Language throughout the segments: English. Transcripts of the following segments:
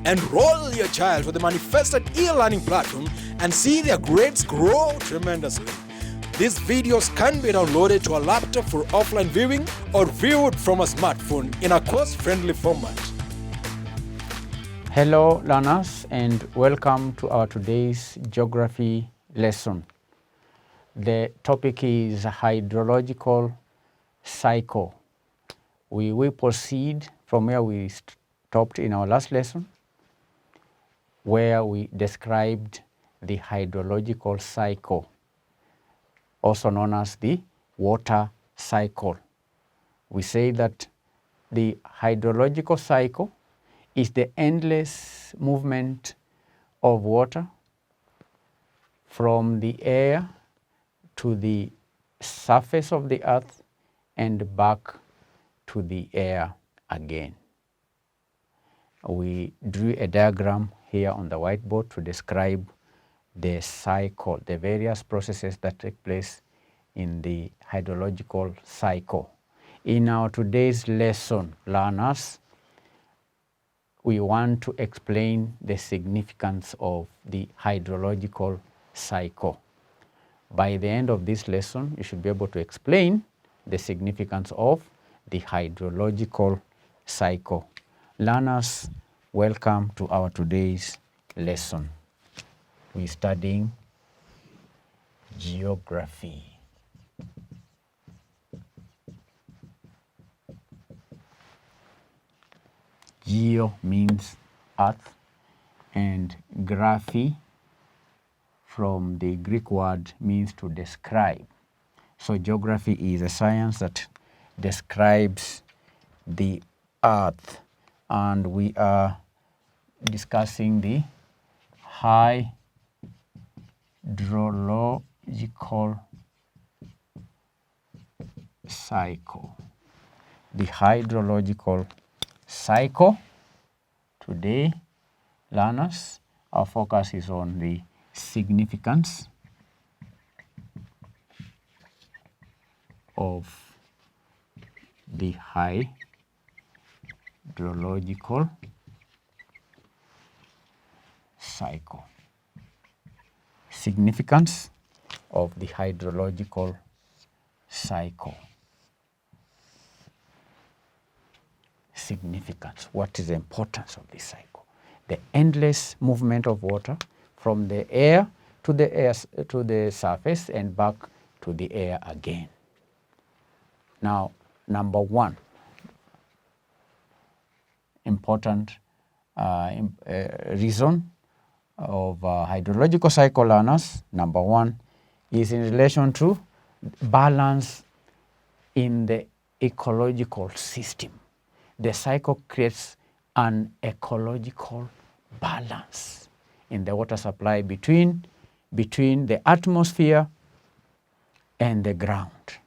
Enroll your child for the manifested e-learning platform and see their grades grow tremendously. These videos can be downloaded to a laptop for offline viewing or viewed from a smartphone in a cost-friendly format. Hello learners, and welcome to our today's geography lesson. The topic is hydrological cycle. We will proceed from where we stopped in our last lesson, where we described the hydrological cycle, also known as the water cycle. We say that the hydrological cycle is the endless movement of water from the air to the surface of the earth and back to the air again. We drew a diagram here on the whiteboard to describe the cycle, the various processes that take place in the hydrological cycle. In our today's lesson, learners, we want to explain the significance of the hydrological cycle. By the end of this lesson, you should be able to explain the significance of the hydrological cycle. Learners, welcome to our today's lesson. We're studying geography. Geo means earth, and graphy from the Greek word means to describe. So geography is a science that describes the earth, and we are discussing the hydrological cycle. The hydrological cycle. Today, learners, our focus is on the significance of the hydrological cycle. Significance of the hydrological cycle. Significance. What is the importance of this cycle? The endless movement of water from the air to the surface and back to the air again. Now, number one, important reason of hydrological cycle, learners, number one, is in relation to balance in the ecological system. The cycle creates an ecological balance in the water supply between the atmosphere and the ground.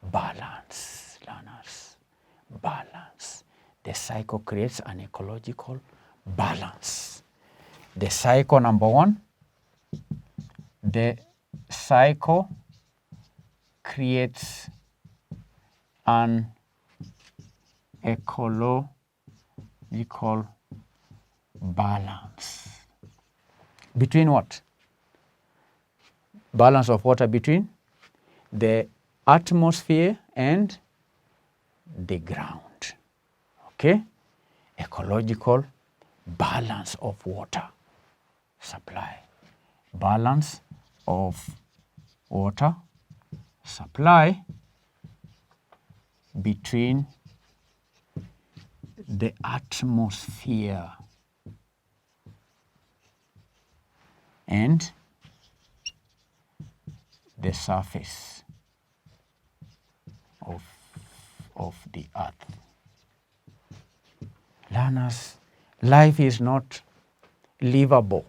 Balance, learners, balance. The cycle creates an ecological balance. The cycle, number one, the cycle creates an ecological balance. Between what? Balance of water between the atmosphere and the ground. Okay? Ecological balance of water supply. Balance of water supply between the atmosphere and the surface of the earth. Learners, life is not livable.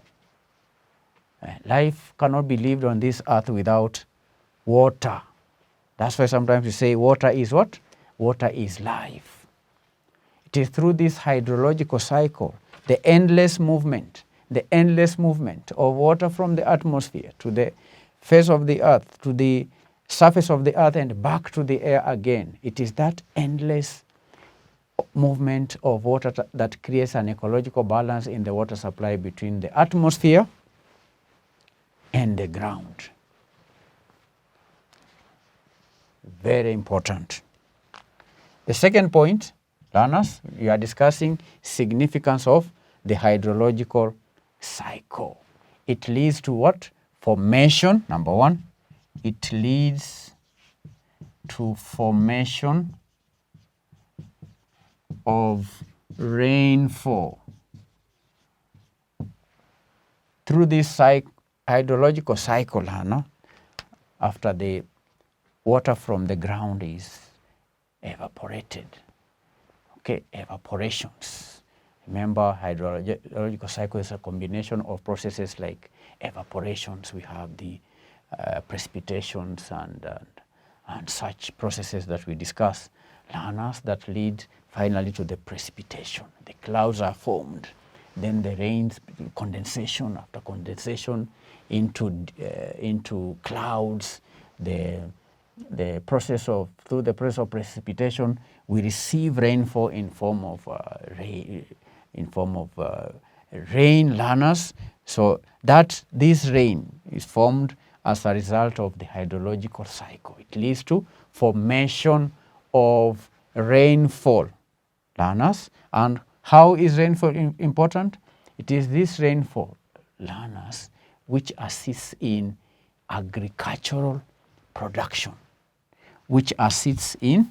Life cannot be lived on this earth without water. That's why sometimes we say water is what? Water is life. It is through this hydrological cycle, the endless movement of water from the atmosphere to the face of the earth, to the surface of the earth and back to the air again. It is that endless movement of water that creates an ecological balance in the water supply between the atmosphere and the ground. Very important. The second point, learners, we are discussing significance of the hydrological cycle. It leads to what? Formation, number one. It leads to formation of rainfall. Through this hydrological cycle, after the water from the ground is evaporated, okay, evaporations. Remember, hydrological cycle is a combination of processes like evaporations. We have the precipitations and such processes that we discuss, learners, that lead finally to the precipitation. The clouds are formed, then the rains, condensation after condensation into clouds. Through the process of precipitation, we receive rainfall in form of rain, learners. So that this rain is formed as a result of the hydrological cycle. It leads to formation of rainfall, learners. And how is rainfall important? It is this rainfall, learners, which assists in agricultural production, which assists in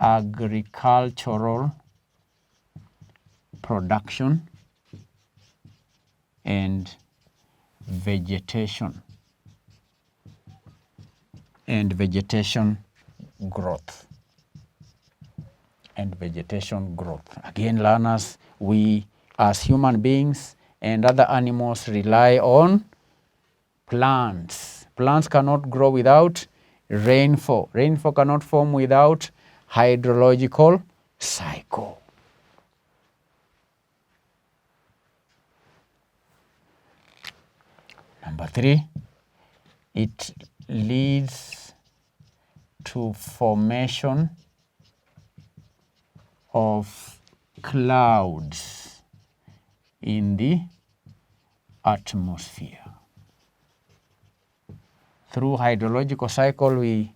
agricultural production and vegetation growth. Again, learners, we as human beings and other animals rely on plants. Plants cannot grow without rainfall. Rainfall cannot form without hydrological cycle. Number 3, it leads to formation of clouds in the atmosphere. Through hydrological cycle, we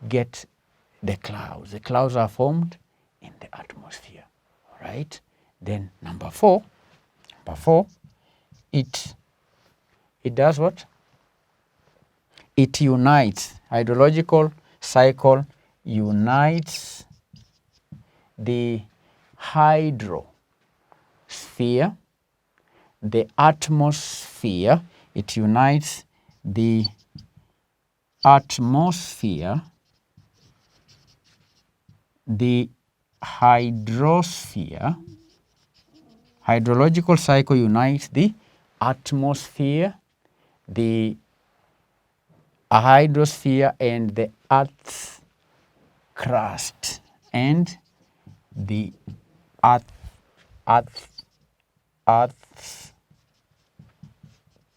get the clouds. The clouds are formed in the atmosphere. All right. Then number 4, it does what? It unites. Hydrological cycle unites the hydrosphere, the atmosphere. It unites the atmosphere, the hydrosphere. Hydrological cycle unites the atmosphere, the hydrosphere, and the Earth's crust, and the Earth's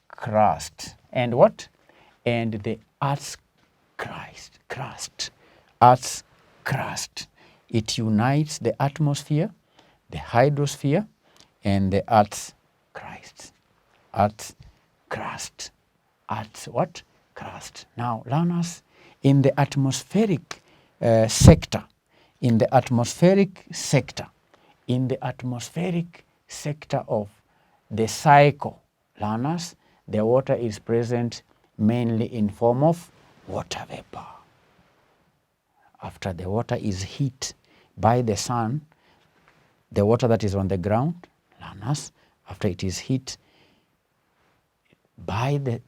crust, and what? And the Earth's crust. Earth's crust. It unites the atmosphere, the hydrosphere, and the Earth's crust. Earth's crust. Earth's what? Crust. Now, learners, in the atmospheric sector, in the atmospheric sector of the cycle, learners, the water is present mainly in form of water vapor. After the water is heated by the sun, the water that is on the ground, learners, after it is heated by the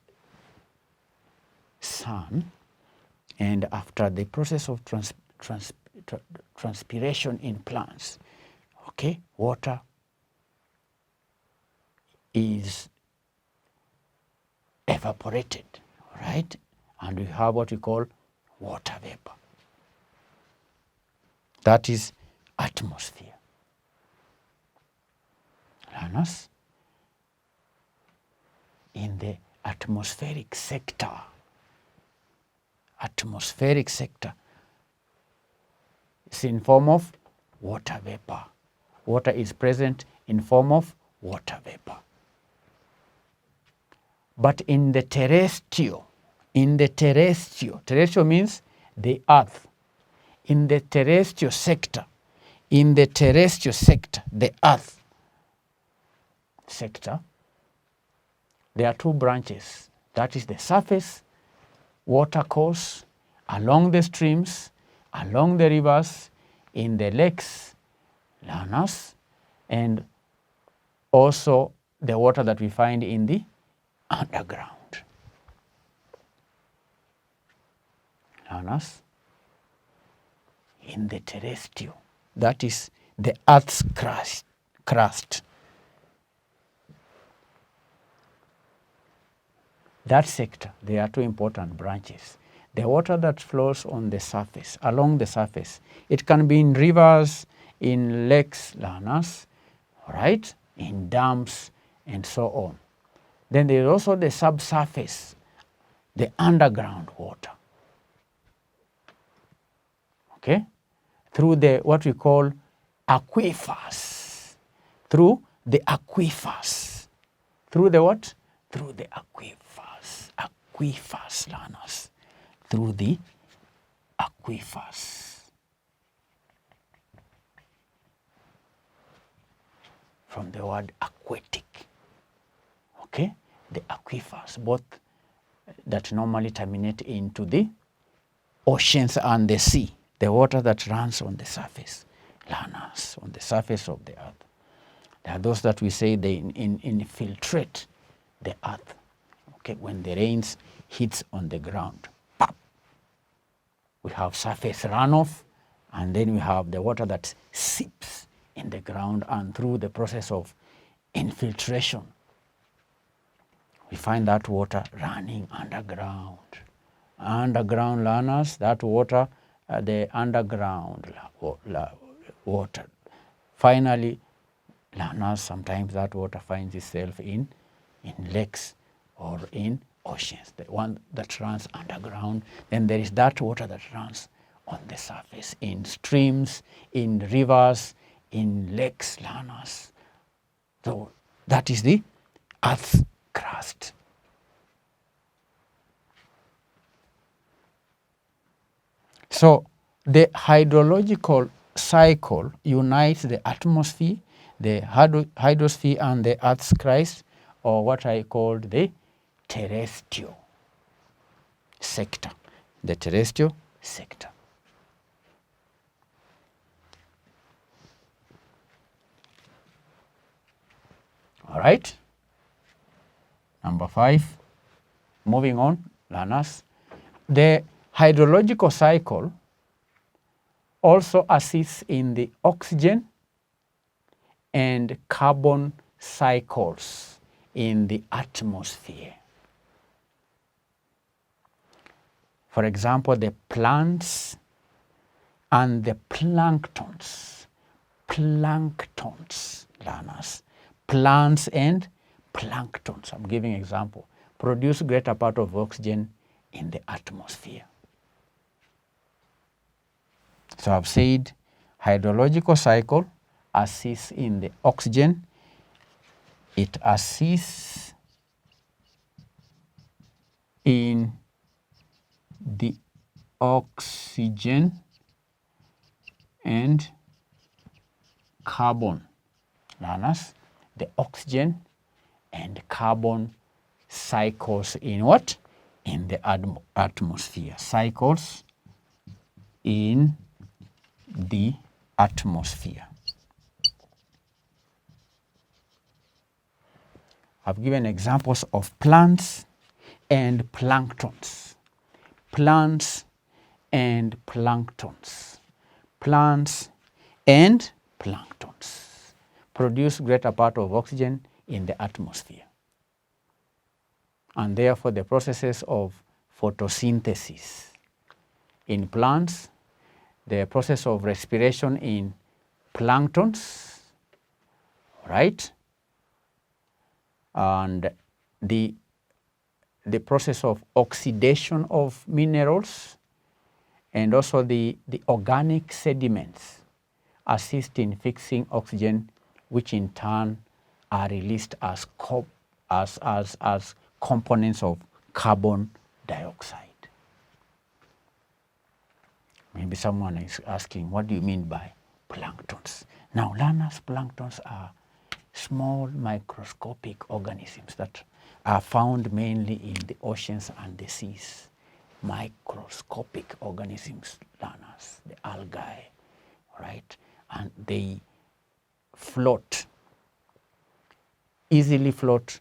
sun, and after the process of transpiration in plants, okay, water is evaporated, right? And we have what we call water vapor. That is atmosphere. Learners, in the atmospheric sector. Atmospheric sector is in form of water vapor. Water is present in form of water vapor. But in the terrestrial means the earth. In the terrestrial sector, the earth sector, there are two branches. That is the surface water course along the streams, along the rivers, in the lakes, lanas, and also the water that we find in the underground. Lanas, in the terrestrial, that is the earth's crust. That sector, there are two important branches. The water that flows on the surface, along the surface, it can be in rivers, in lakes, lanas, right, in dams, and so on. Then there is also the subsurface, the underground water. Okay, through the what we call aquifers. Through the aquifers. Through the what? Through the aquifers. Aquifers, lanas. Through the aquifers. From the word aquatic. Okay, the aquifers, both that normally terminate into the oceans and the sea. The water that runs on the surface, lanas, on the surface of the earth. There are those that we say they infiltrate the earth. Okay, when the rains hits on the ground, pop. We have surface runoff, and then we have the water that seeps in the ground, and through the process of infiltration, we find that water running underground. Underground lanas, that water, the underground water. Finally, lanas, sometimes that water finds itself in lakes or in oceans, the one that runs underground. Then there is that water that runs on the surface, in streams, in rivers, in lakes, lanas. So that is the earth's crust. So the hydrological cycle unites the atmosphere, the hydrosphere, and the earth's crust, or what I called the terrestrial sector. The terrestrial sector. All right. Number 5. Moving on, lanas. The hydrological cycle also assists in the oxygen and carbon cycles in the atmosphere. For example, the plants and the planktons, lanas, plants and planktons, I'm giving example, produce greater part of oxygen in the atmosphere. So I've said hydrological cycle assists in the oxygen. It assists in the oxygen and carbon, lanas, the oxygen and carbon cycles in what? In the atmosphere. Cycles in the atmosphere. I've given examples of plants and planktons. Plants and planktons. Plants and planktons produce greater part of oxygen in the atmosphere. And therefore the processes of photosynthesis in plants, the process of respiration in planktons, right? And the the process of oxidation of minerals, and also the organic sediments assist in fixing oxygen, which in turn are released as components of carbon dioxide. Maybe someone is asking, what do you mean by planktons? Now, learners, planktons are small microscopic organisms that are found mainly in the oceans and the seas. Microscopic organisms, learners, the algae, right? And they float, easily float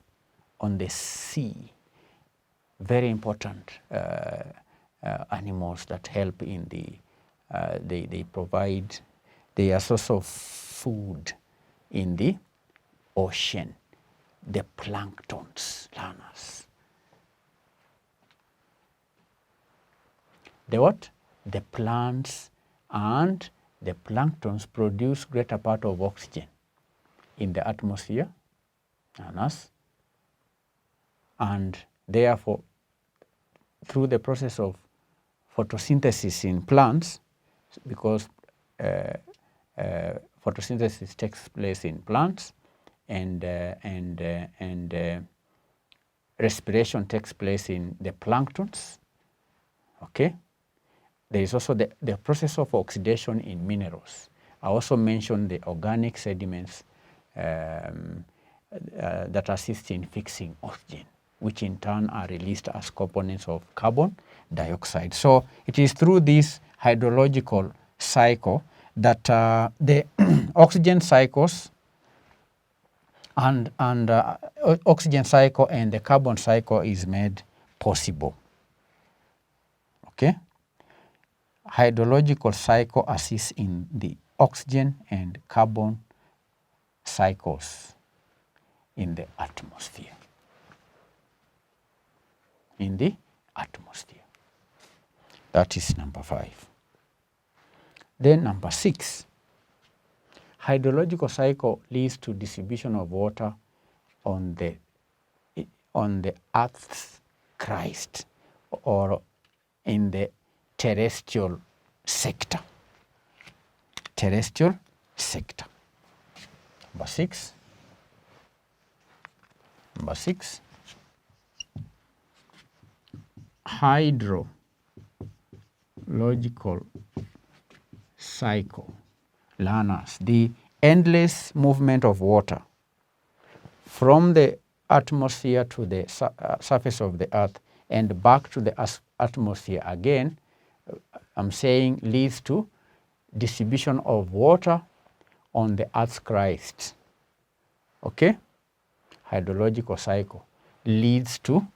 on the sea. Very important animals that help in they provide, they are source of food in the ocean, the planktons, learners. The what? The plants and the planktons produce greater part of oxygen in the atmosphere, learners, and therefore through the process of photosynthesis in plants, because photosynthesis takes place in plants and respiration takes place in the planktons, okay? There is also the process of oxidation in minerals. I also mentioned the organic sediments that assist in fixing oxygen, which in turn are released as components of carbon dioxide. So it is through this hydrological cycle that the oxygen cycles and oxygen cycle and the carbon cycle is made possible. Okay? Hydrological cycle assists in the oxygen and carbon cycles in the atmosphere. In the atmosphere. That is number 5. Then number 6, hydrological cycle leads to distribution of water on the Earth's crust or in the terrestrial sector. Terrestrial sector. Number 6. Number 6. Hydrological cycle, learners, the endless movement of water from the atmosphere to the surface of the earth and back to the atmosphere again, I'm saying leads to distribution of water on the earth's crust. Okay? Hydrological cycle leads to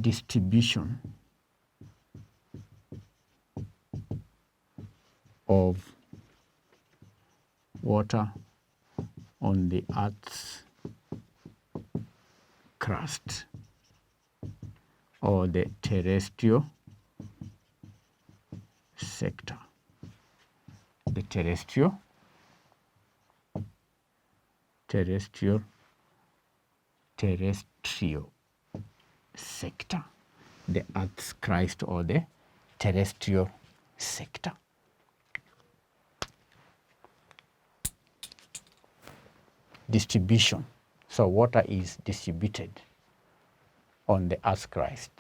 distribution of water on the Earth's crust or the terrestrial sector. The terrestrial sector, the Earth's crust or the terrestrial sector. Distribution. So water is distributed on the Earth's crust.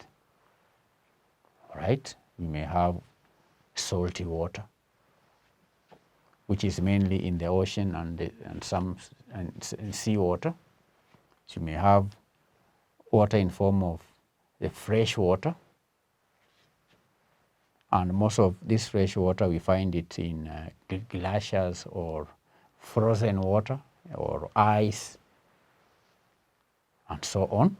All right? We may have salty water, which is mainly in the ocean and some seawater. So you may have water in form of the fresh water, and most of this fresh water we find it in glaciers or frozen water or ice and so on.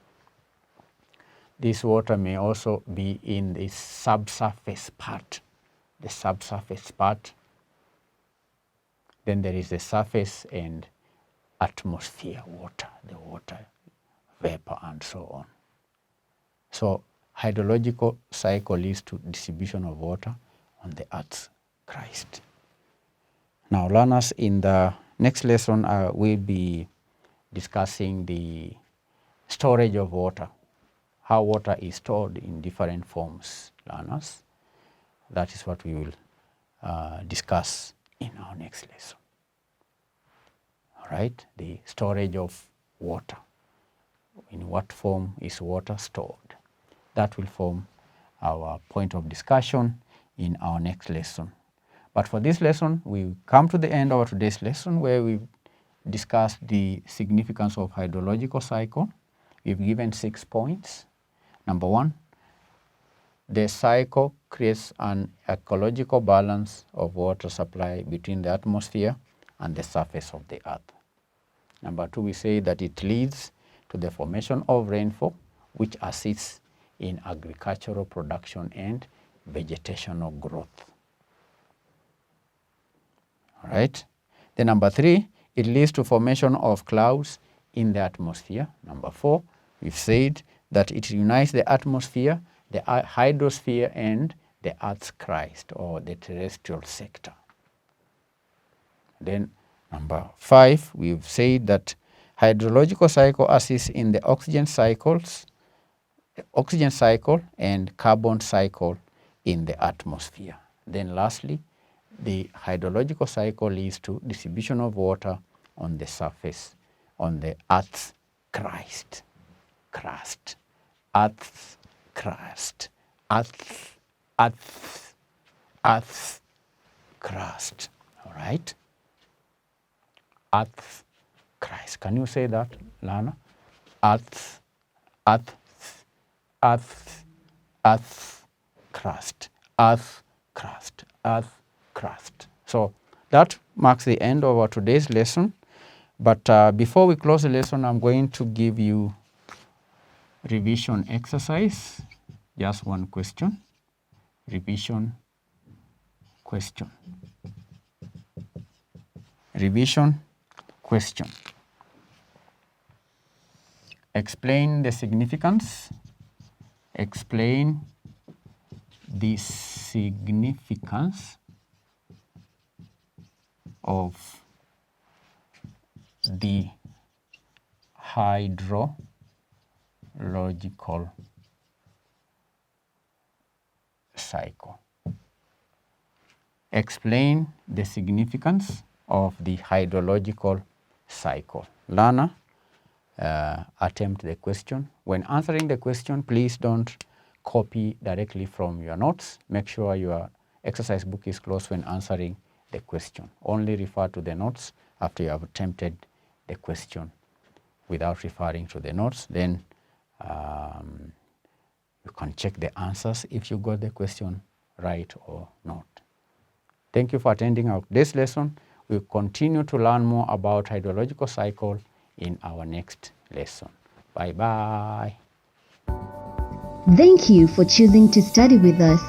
This water may also be in the subsurface part. The subsurface part. Then there is the surface and atmosphere water, the water vapor and so on. So hydrological cycle leads to distribution of water on the Earth's crust. Now learners, in the next lesson we'll be discussing the storage of water, how water is stored in different forms, learners. That is what we will discuss in our next lesson. All right, the storage of water. In what form is water stored? That will form our point of discussion in our next lesson. But for this lesson, we come to the end of today's lesson where we discussed the significance of hydrological cycle. We've given 6 points. Number 1, the cycle creates an ecological balance of water supply between the atmosphere and the surface of the earth. Number 2, we say that it leads to the formation of rainfall, which assists in agricultural production and vegetational growth. All right. Then number 3, it leads to formation of clouds in the atmosphere. Number 4, we've said that it unites the atmosphere, the hydrosphere, and the Earth's crust, or the terrestrial sector. Then number 5, we've said that hydrological cycle assists in the oxygen cycle and carbon cycle in the atmosphere. Then lastly, the hydrological cycle leads to distribution of water on the surface, on the Earth's crust. Earth's crust. Earth's crust. All right? Earth's crust. Can you say that, Lana? Earth's crust. Earth crust. So that marks the end of our today's lesson. But before we close the lesson, I'm going to give you revision exercise. Just one question. Revision question. Revision question. Explain the significance. Explain the significance of the hydrological cycle. Explain the significance of the hydrological cycle. Learner, attempt the question. When answering the question, please don't copy directly from your notes. Make sure your exercise book is closed when answering the question. Only refer to the notes after you have attempted the question without referring to the notes. Then you can check the answers if you got the question right or not. Thank you for attending our today's lesson. We'll continue to learn more about hydrological cycle in our next lesson. Bye-bye. Thank you for choosing to study with us.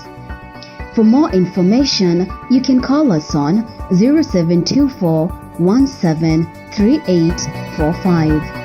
For more information, you can call us on 0724 173845.